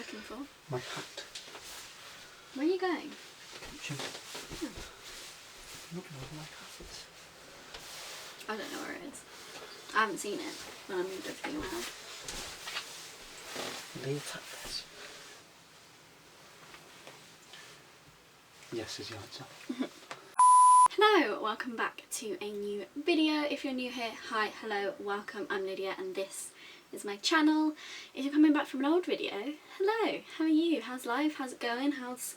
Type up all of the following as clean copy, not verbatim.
looking for? My hat. Where are you going? Kitchen. Oh. Look at my hat. I don't know where it is. I haven't seen it when I moved everything around. Leave that this. Yes is the answer. Hello, welcome back to a new video. If you're new here, hi, hello, welcome. I'm Lydia and this is my channel. If you're coming back from an old video, hello, how are you? How's life? How's it going? How's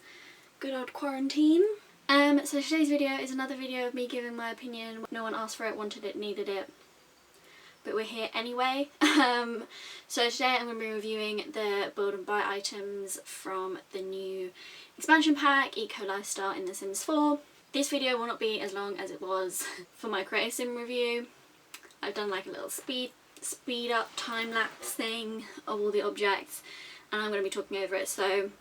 good old quarantine? So today's video is another video of me giving my opinion. No one asked for it, wanted it, needed it, but we're here anyway. So today I'm going to be reviewing the build and buy items from the new expansion pack, Eco Lifestyle in The Sims 4. This video will not be as long as it was for my Creative Sim review. I've done like a little speed up time-lapse thing of all the objects and I'm going to be talking over it. So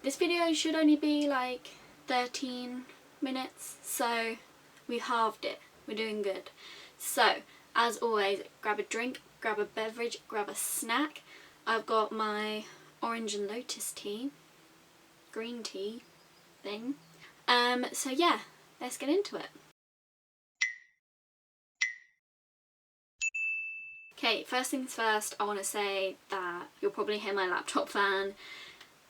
this video should only be like 13 minutes, so we halved it. We're doing good. So as always, grab a drink, grab a beverage, grab a snack. I've got my orange and lotus tea, green tea thing. So yeah, let's get into it. Okay, first things first, I want to say that you'll probably hear my laptop fan.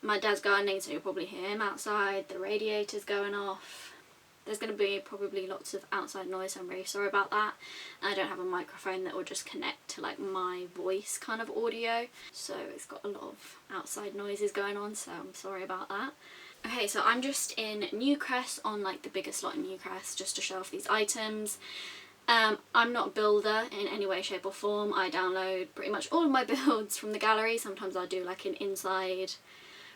My dad's gardening, so you'll probably hear him outside. The radiator's going off. There's going to be probably lots of outside noise, so I'm really sorry about that. I don't have a microphone that will just connect to like my voice kind of audio, so it's got a lot of outside noises going on, so I'm sorry about that. Okay, so I'm just in Newcrest on like the biggest lot in Newcrest just to show off these items. I'm not a builder in any way, shape or form. I download pretty much all of my builds from the gallery. Sometimes I'll do like an inside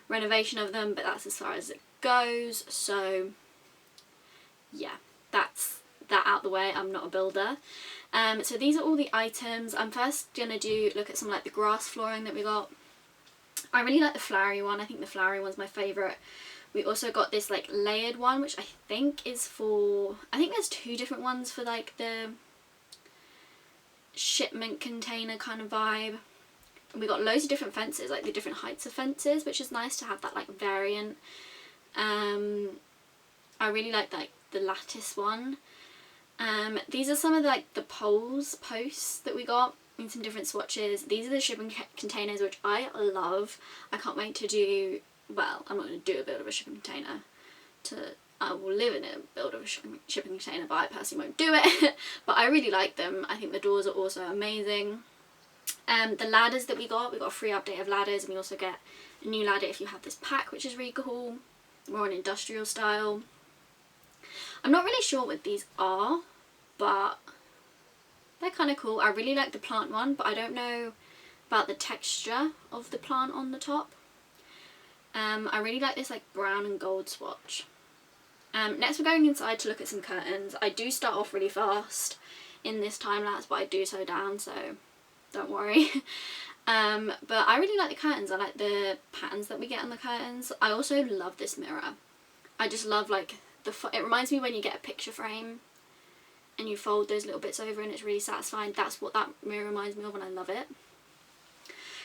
renovation of them, but that's as far as it goes. So yeah, that's that out the way. I'm not a builder. So these are all the items. I'm first gonna look at some like the grass flooring that we got. I really like the flowery one. I think the flowery one's my favourite. We also got this like layered one, which I think is for, I think there's two different ones for like the shipment container kind of vibe. And we got loads of different fences, like the different heights of fences, which is nice to have that like variant. I really like the lattice one. These are some of like the posts that we got in some different swatches. These are the shipping containers, which I love. I can't wait to do, well, I'm not going to do a build of a shipping container. I will live in a build of a shipping container, but I personally won't do it. But I really like them. I think the doors are also amazing. The ladders that we got a free update of ladders, and we also get a new ladder if you have this pack, which is really cool. More an industrial style. I'm not really sure what these are, but they're kind of cool. I really like the plant one, but I don't know about the texture of the plant on the top. I really like this like brown and gold swatch. Next we're going inside to look at some curtains. I do start off really fast in this time lapse, but I do slow down, so don't worry. But I really like the curtains. I like the patterns that we get on the curtains. I also love this mirror. I just love like it reminds me when you get a picture frame and you fold those little bits over and it's really satisfying. That's what that mirror reminds me of, and I love it.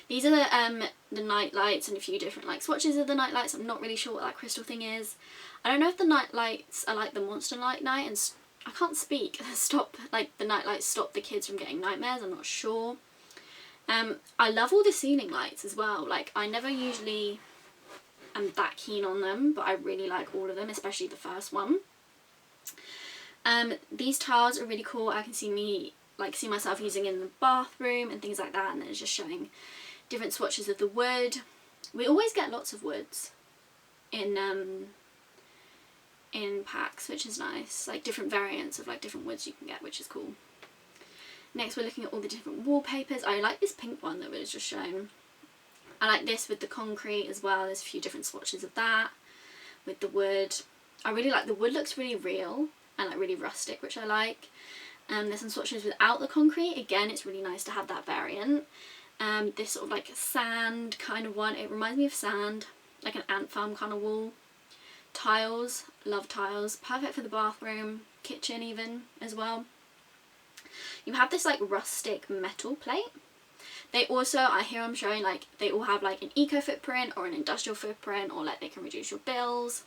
These are the night lights and a few different like swatches of the night lights. I'm not really sure what that crystal thing is. I don't know if the night lights are like the monster night and I can't speak. Stop, like the night lights stop the kids from getting nightmares. I'm not sure. I love all the ceiling lights as well. Like I never usually am that keen on them, but I really like all of them, especially the first one. These tiles are really cool. I can see myself using in the bathroom and things like that, and then it's just showing different swatches of the wood. We always get lots of woods in packs, which is nice, like different variants of like different woods you can get, which is cool. Next we're looking at all the different wallpapers. I like this pink one that was just shown. I like this with the concrete as well. There's a few different swatches of that with the wood. I really like the wood, looks really real and like really rustic, which I like. There's some swatches without the concrete. Again, it's really nice to have that variant. This sort of like sand kind of one. It reminds me of sand, like an ant farm kind of wall. Tiles, love tiles. Perfect for the bathroom, kitchen even as well. You have this like rustic metal plate. They also, here I'm showing like they all have like an eco footprint or an industrial footprint, or like they can reduce your bills.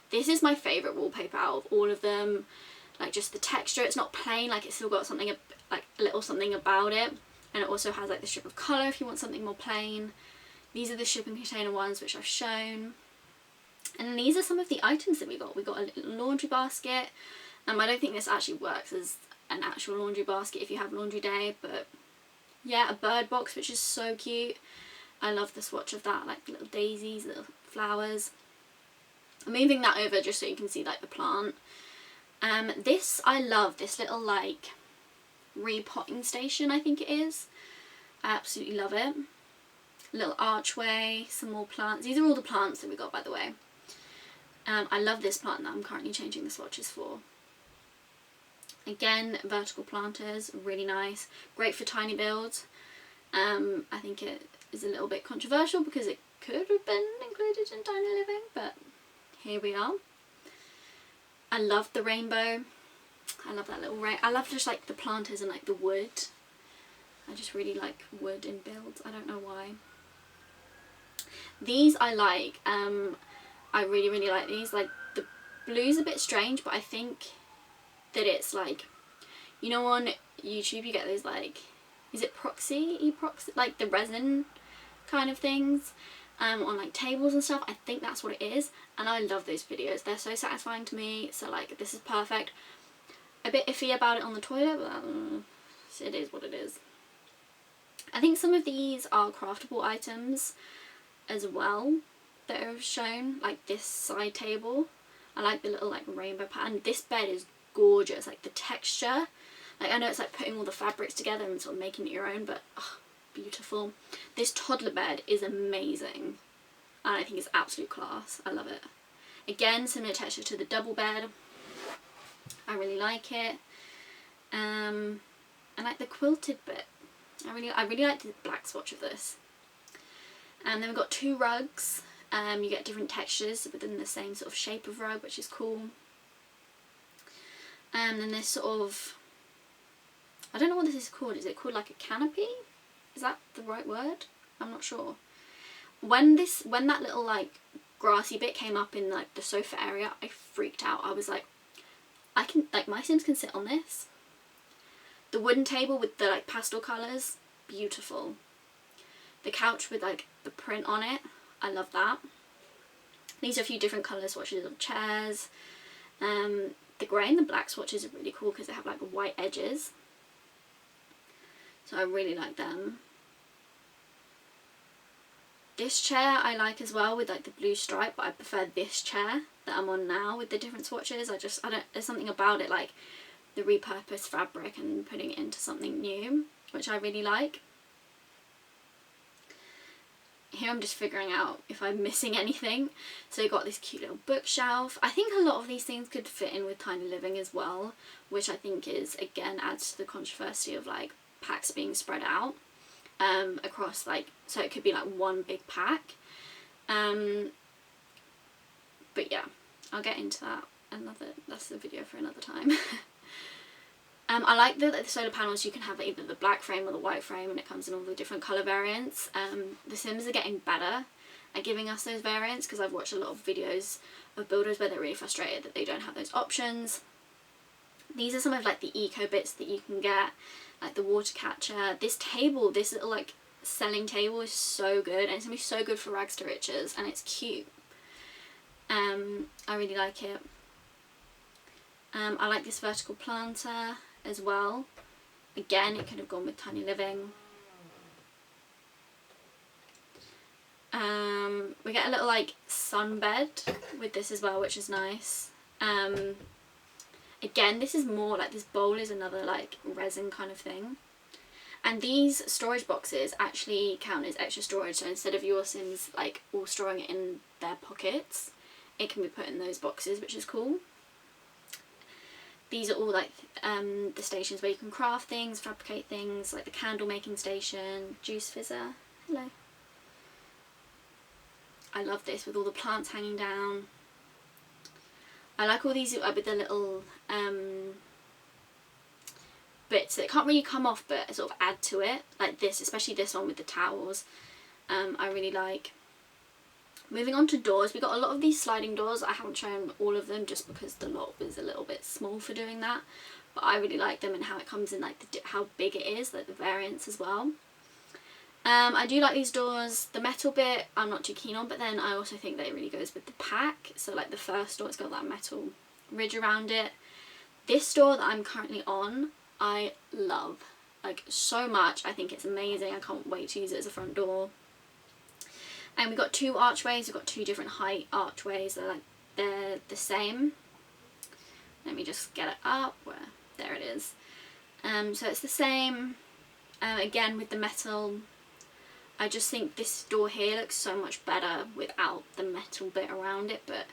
This is my favourite wallpaper out of all of them. Like just the texture, it's not plain, like it's still got something, like a little something about it. And it also has like the strip of colour if you want something more plain. These are the shipping container ones which I've shown. And these are some of the items that we got. We got a little laundry basket. I don't think this actually works as an actual laundry basket if you have laundry day, but yeah, a bird box which is so cute. I love the swatch of that, like little daisies, little flowers. I'm moving that over just so you can see like the plant. This, I love this little like repotting station, I think it is. I absolutely love it. Little archway, some more plants. These are all the plants that we got, by the way. I love this plant that I'm currently changing the swatches for. Again, vertical planters, really nice. Great for tiny builds. I think it is a little bit controversial because it could have been included in tiny living, but here we are. I love the rainbow. I love that little I love just like the planters and like the wood. I just really like wood in builds. I don't know why. These I like. I really like these. Like the blue's a bit strange, but I think that it's like, you know, on YouTube you get those like, is it epoxy, like the resin kind of things on like tables and stuff. I think that's what it is, and I love those videos. They're so satisfying to me, so like this is perfect. A bit iffy about it on the toilet, but it is what it is. I think some of these are craftable items as well that are shown, like this side table. I like the little like rainbow pattern. This bed is gorgeous, like the texture. Like I know it's like putting all the fabrics together and sort of making it your own, but oh, beautiful. This toddler bed is amazing, and I think it's absolute class. I love it. Again, similar texture to the double bed. I really like it. And like the quilted bit. I really like the black swatch of this. And then we've got two rugs. You get different textures within the same sort of shape of rug, which is cool. And then this sort of, I don't know what this is called. Is it called like a canopy? Is that the right word? I'm not sure. When that little like grassy bit came up in like the sofa area, I freaked out. I was like, my Sims can sit on this. The wooden table with the like pastel colours, beautiful. The couch with like the print on it, I love that. These are a few different colour swatches of chairs. The grey and the black swatches are really cool because they have like white edges. So I really like them. This chair I like as well with like the blue stripe, but I prefer this chair that I'm on now with the different swatches. There's something about it, like the repurposed fabric and putting it into something new, which I really like. Here I'm just figuring out if I'm missing anything. So you got this cute little bookshelf. I think a lot of these things could fit in with tiny living as well, which I think is, again, adds to the controversy of like packs being spread out across, like, so it could be like one big pack. But yeah, I'll get into that that's the video for another time. I like that the solar panels, you can have either the black frame or the white frame, and it comes in all the different colour variants. The Sims are getting better at giving us those variants, because I've watched a lot of videos of builders where they're really frustrated that they don't have those options. These are some of like the eco bits that you can get, like the water catcher. This table, this little like selling table is so good, and it's going to be so good for rags to riches, and it's cute. I really like it. I like this vertical planter as well. Again, it could have gone with tiny living. We get a little like sunbed with this as well, which is nice. Again, this is more like, this bowl is another like resin kind of thing. And these storage boxes actually count as extra storage, so instead of your Sims like all storing it in their pockets, it can be put in those boxes, which is cool. These are all like the stations where you can craft things, fabricate things, like the candle making station, juice fizzer. Hello. I love this with all the plants hanging down. I like all these with the little bits that can't really come off but sort of add to it, like this, especially this one with the towels. I really like. Moving on to doors, we got a lot of these sliding doors. I haven't shown all of them just because the lot was a little bit small for doing that, but I really like them and how it comes in, like how big it is, like the variants as well. I do like these doors. The metal bit I'm not too keen on, but then I also think that it really goes with the pack. So like the first door, it's got that metal ridge around it. This door that I'm currently on, I love, like, so much. I think it's amazing. I can't wait to use it as a front door. And we've got two archways. We've got two different height archways. They're the same. Let me just get it up. There it is. So it's the same. Again with the metal. I just think this door here looks so much better without the metal bit around it. But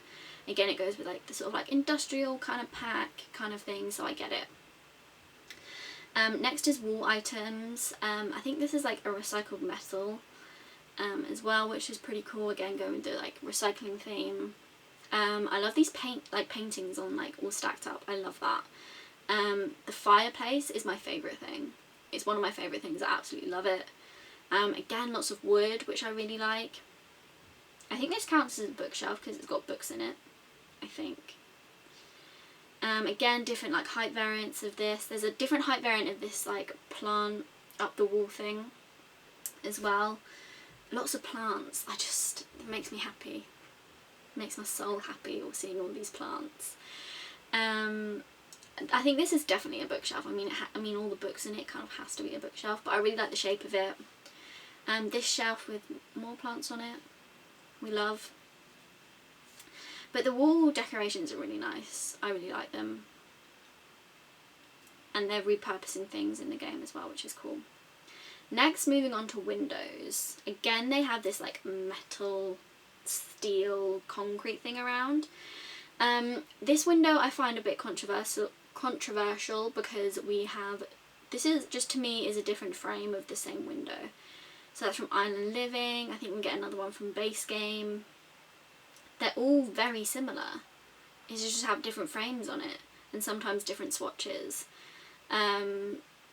again, it goes with like the sort of like industrial kind of pack kind of thing. So I get it. Next is wall items. I think this is like a recycled metal. As well, which is pretty cool. Again, going with the like recycling theme. I love these paintings on like all stacked up. I love that. The fireplace is my favourite thing. It's one of my favourite things. I absolutely love it. Again, lots of wood, which I really like. I think this counts as a bookshelf because it's got books in it, I think. Again, different like height variants of this. There's a different height variant of this like plant up the wall thing as well. Lots of plants. It makes me happy. It makes my soul happy seeing all these plants. I think this is definitely a bookshelf. I mean all the books in it kind of has to be a bookshelf, but I really like the shape of it. This shelf with more plants on it, we love. But the wall decorations are really nice. I really like them. And they're repurposing things in the game as well, which is cool. Next, moving on to windows. Again, they have this like metal, steel, concrete thing around. This window I find a bit controversial because this is just, to me, is a different frame of the same window. So that's from Island Living. I think we get another one from Base Game. They're all very similar. It's just have different frames on it and sometimes different swatches.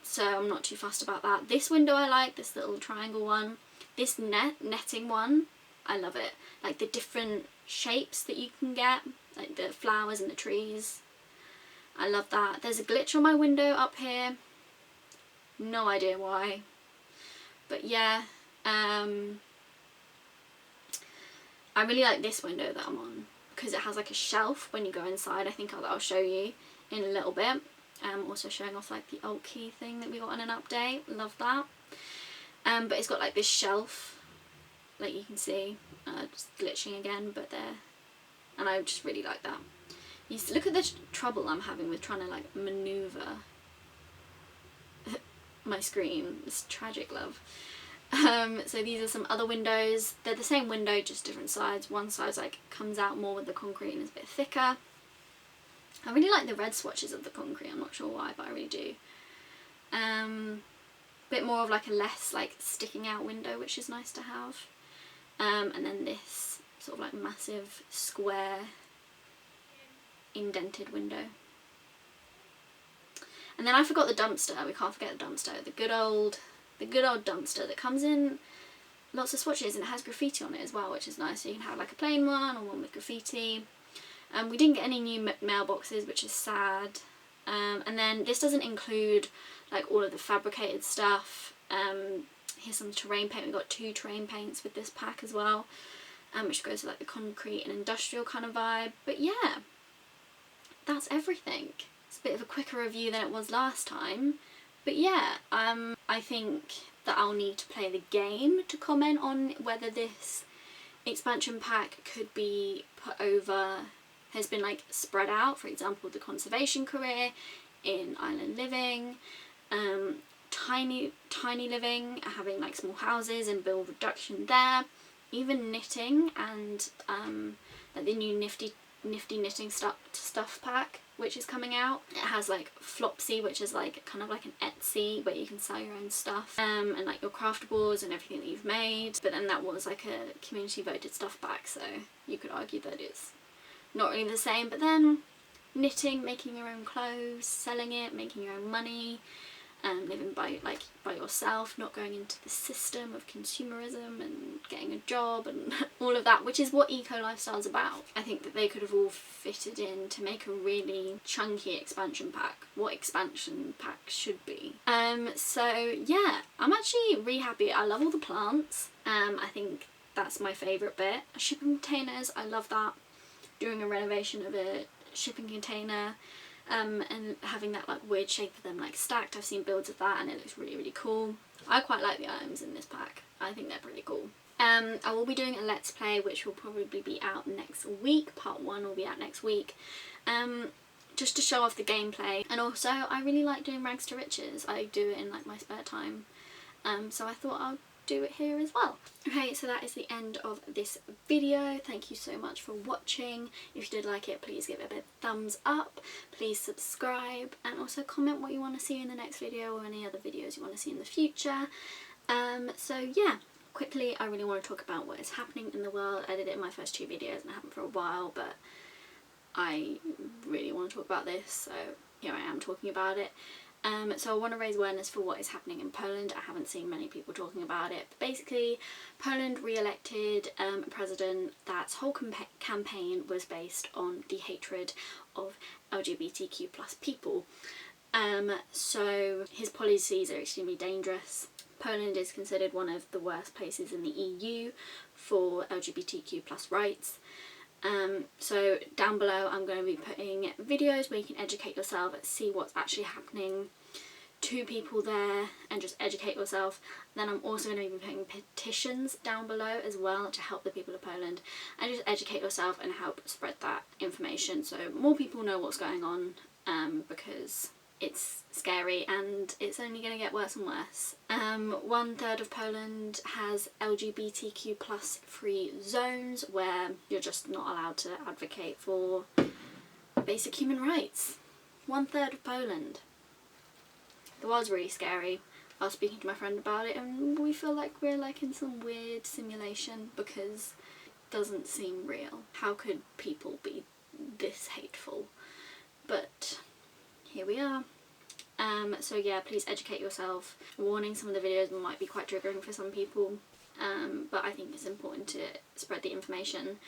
So I'm not too fussed about that. This window I like, this little triangle one. This netting one, I love it. Like the different shapes that you can get, like the flowers and the trees. I love that. There's a glitch on my window up here. No idea why. But yeah, I really like this window that I'm on because it has like a shelf when you go inside. I think I'll show you in a little bit. Also showing off like the alt key thing that we got in an update. Love that. But it's got like this shelf, like you can see, just glitching again, but there. And I just really like that. Look at the trouble I'm having with trying to like maneuver my screen. It's tragic, love. So these are some other windows. They're the same window, just different sides. One side like comes out more with the concrete and is a bit thicker. I really like the red swatches of the concrete. I'm not sure why, but I really do. Bit more of like a less like sticking out window, which is nice to have. And then this sort of like massive square indented window. And then I forgot the dumpster. We can't forget the dumpster. The good old dumpster that comes in lots of swatches and it has graffiti on it as well, which is nice. So you can have like a plain one or one with graffiti. We didn't get any new mailboxes, which is sad. And then this doesn't include like all of the fabricated stuff. Here's some terrain paint. We got 2 terrain paints with this pack as well, which goes with like the concrete and industrial kind of vibe. But yeah, that's everything. It's a bit of a quicker review than it was last time. But yeah, I think that I'll need to play the game to comment on whether this expansion pack could be put over, has been like spread out. For example, the conservation career in Island Living, tiny living, having like small houses and build reduction there, even knitting and like the new nifty knitting stuff pack which is coming out. It has like Flopsy, which is like kind of like an Etsy where you can sell your own stuff, and like your craftables and everything that you've made. But then that was like a community voted stuff pack, so you could argue that it's not really the same. But then knitting, making your own clothes, selling it, making your own money, living by yourself, not going into the system of consumerism and getting a job and all of that, which is what eco lifestyle's about. I think that they could have all fitted in to make a really chunky expansion pack, what expansion packs should be. So yeah, I'm actually really happy. I love all the plants. I think that's my favourite bit. Shipping containers, I love that. Doing a renovation of a shipping container, and having that like weird shape of them like stacked. I've seen builds of that and it looks really, really cool. I quite like the items in this pack. I think they're pretty cool. I will be doing a let's play which will probably be out next week. Part 1 will be out next week. Just to show off the gameplay, and also I really like doing rags to riches. I do it in like my spare time, so I thought I'll do it here as well. Okay, so that is the end of this video. Thank you so much for watching. If you did like it, please give it a big thumbs up, please subscribe, and also comment what you want to see in the next video or any other videos you want to see in the future. So yeah, quickly, I really want to talk about what is happening in the world. I did it in my first 2 videos and I haven't for a while, but I really want to talk about this, so here I am talking about it. So I want to raise awareness for what is happening in Poland. I haven't seen many people talking about it. But basically, Poland re-elected a president that's whole campaign was based on the hatred of LGBTQ+ people. So his policies are extremely dangerous. Poland is considered one of the worst places in the EU for LGBTQ+ rights. So down below I'm going to be putting videos where you can educate yourself, see what's actually happening to people there and just educate yourself. Then I'm also going to be putting petitions down below as well to help the people of Poland and just educate yourself and help spread that information so more people know what's going on, because it's scary and it's only going to get worse and worse. 1/3 of Poland has LGBTQ+ free zones where you're just not allowed to advocate for basic human rights. 1/3 of Poland. It was really scary. I was speaking to my friend about it and we feel like we're like in some weird simulation because it doesn't seem real. How could people be this hateful? But here we are. So yeah, please educate yourself. Warning, some of the videos might be quite triggering for some people, but I think it's important to spread the information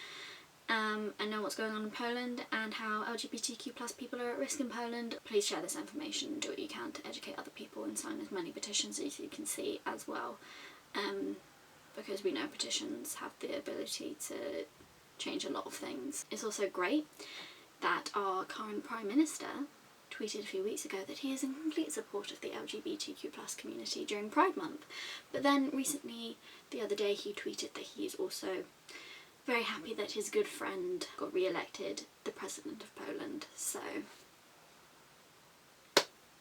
and know what's going on in Poland and how LGBTQ+ people are at risk in Poland. Please share this information, do what you can to educate other people and sign as many petitions as you can see as well, because we know petitions have the ability to change a lot of things. It's also great that our current Prime Minister tweeted a few weeks ago that he is in complete support of the LGBTQ+ community during Pride Month. But then recently, the other day, he tweeted that he is also very happy that his good friend got re-elected the President of Poland. So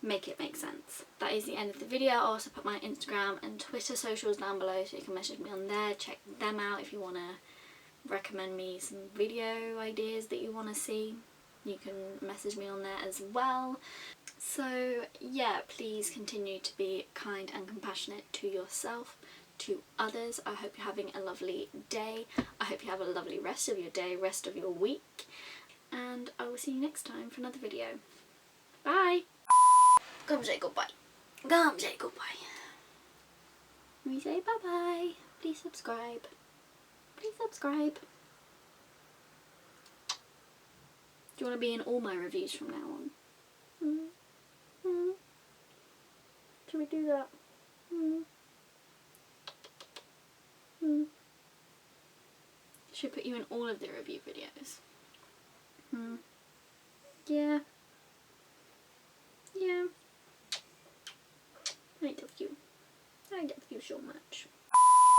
make it make sense. That is the end of the video. I'll also put my Instagram and Twitter socials down below so you can message me on there. Check them out if you want to recommend me some video ideas that you want to see. You can message me on there as well. So yeah, please continue to be kind and compassionate to yourself, to others. I hope you're having a lovely day. I hope you have a lovely rest of your day, rest of your week. And I will see you next time for another video. Bye! Come say goodbye. Come say goodbye. We say bye bye. Please subscribe. Please subscribe. Do you want to be in all my reviews from now on? Should we do that? Should put you in all of the review videos. Yeah. Yeah. I love you. I love you so much.